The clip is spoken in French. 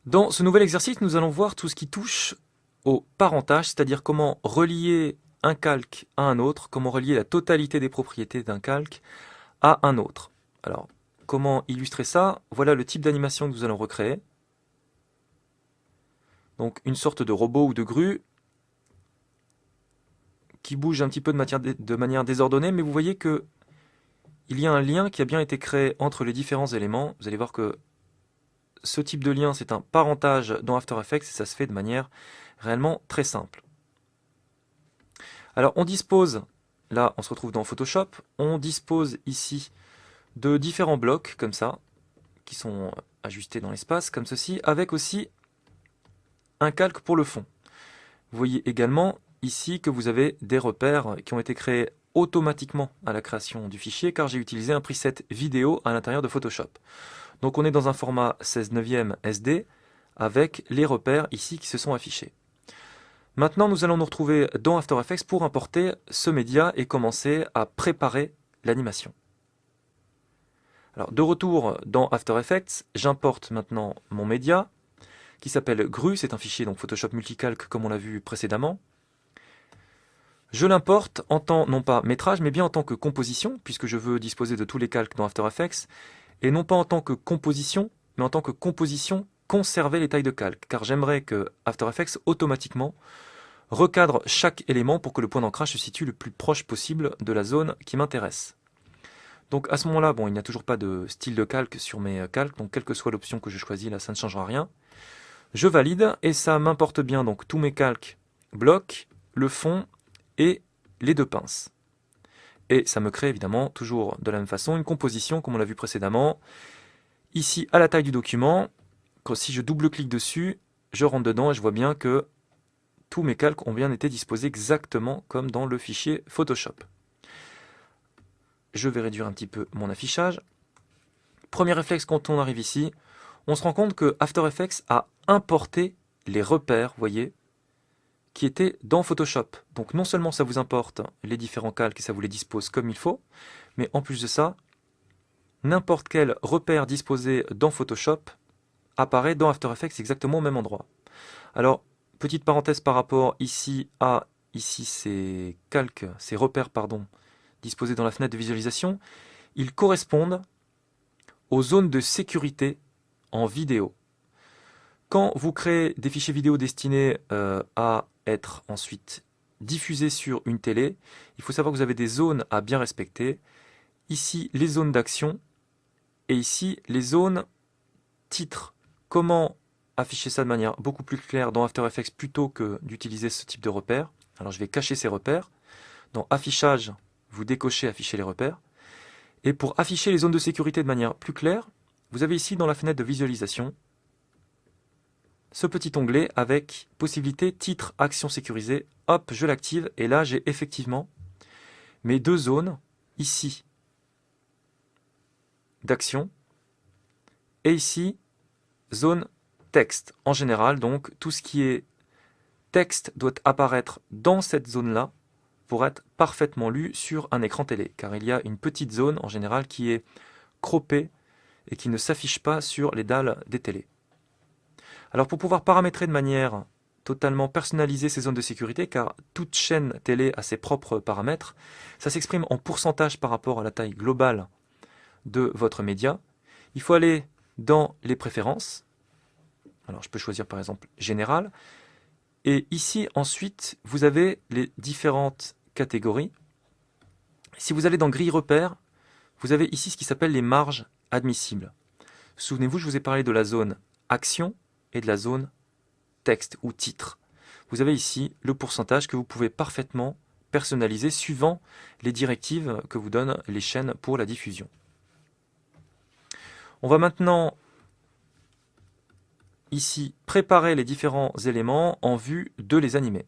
Dans ce nouvel exercice, nous allons voir tout ce qui touche au parentage, c'est-à-dire comment relier un calque à un autre, comment relier la totalité des propriétés d'un calque à un autre. Alors, comment illustrer ça? Voilà le type d'animation que nous allons recréer. Donc une sorte de robot ou de grue qui bouge un petit peu de manière désordonnée, mais vous voyez que il y a un lien qui a bien été créé entre les différents éléments. Vous allez voir que ce type de lien, c'est un parentage dans After Effects et ça se fait de manière réellement très simple. Alors on dispose, là on se retrouve dans Photoshop, on dispose ici de différents blocs comme ça, qui sont ajustés dans l'espace comme ceci, avec aussi un calque pour le fond. Vous voyez également ici que vous avez des repères qui ont été créés automatiquement à la création du fichier car j'ai utilisé un preset vidéo à l'intérieur de Photoshop. Donc on est dans un format 16:9 SD avec les repères ici qui se sont affichés. Maintenant nous allons nous retrouver dans After Effects pour importer ce média et commencer à préparer l'animation. Alors de retour dans After Effects, j'importe maintenant mon média qui s'appelle GRU, c'est un fichier donc Photoshop Multicalc comme on l'a vu précédemment. Je l'importe en tant, non pas métrage, mais bien en tant que composition, puisque je veux disposer de tous les calques dans After Effects, et non pas en tant que composition, mais en tant que composition conserver les tailles de calque, car j'aimerais que After Effects automatiquement recadre chaque élément pour que le point d'ancrage se situe le plus proche possible de la zone qui m'intéresse. Donc à ce moment-là, bon, il n'y a toujours pas de style de calque sur mes calques, donc quelle que soit l'option que je choisis, là ça ne changera rien. Je valide et ça m'importe bien donc tous mes calques blocs, le fond et les deux pinces. Et ça me crée évidemment toujours de la même façon une composition comme on l'a vu précédemment. Ici à la taille du document, si je double-clique dessus, je rentre dedans et je vois bien que tous mes calques ont bien été disposés exactement comme dans le fichier Photoshop. Je vais réduire un petit peu mon affichage. Premier réflexe quand on arrive ici, on se rend compte que After Effects a importé les repères, vous voyez, qui étaient dans Photoshop. Donc non seulement ça vous importe les différents calques et ça vous les dispose comme il faut, mais en plus de ça, n'importe quel repère disposé dans Photoshop apparaît dans After Effects exactement au même endroit. Alors, petite parenthèse par rapport ici à ces calques, ces repères pardon, disposés dans la fenêtre de visualisation, ils correspondent aux zones de sécurité en vidéo. Quand vous créez des fichiers vidéo destinés à être ensuite diffusés sur une télé, il faut savoir que vous avez des zones à bien respecter. Ici, les zones d'action et ici, les zones titres. Comment afficher ça de manière beaucoup plus claire dans After Effects plutôt que d'utiliser ce type de repères? Alors je vais cacher ces repères. Dans Affichage, vous décochez Afficher les repères. Et pour afficher les zones de sécurité de manière plus claire, vous avez ici dans la fenêtre de visualisation ce petit onglet avec possibilité titre action sécurisée. Hop, je l'active et là j'ai effectivement mes deux zones ici d'action et ici zone texte. En général, donc tout ce qui est texte doit apparaître dans cette zone-là pour être parfaitement lu sur un écran télé, car il y a une petite zone en général qui est croppée et qui ne s'affiche pas sur les dalles des télés. Alors pour pouvoir paramétrer de manière totalement personnalisée ces zones de sécurité, car toute chaîne télé a ses propres paramètres, ça s'exprime en pourcentage par rapport à la taille globale de votre média. Il faut aller dans les préférences. Alors je peux choisir par exemple Général. Et ici ensuite, vous avez les différentes catégories. Si vous allez dans Grille repères, vous avez ici ce qui s'appelle les marges admissibles. Souvenez-vous, je vous ai parlé de la zone Action et de la zone Texte ou Titre. Vous avez ici le pourcentage que vous pouvez parfaitement personnaliser suivant les directives que vous donnent les chaînes pour la diffusion. On va maintenant ici préparer les différents éléments en vue de les animer.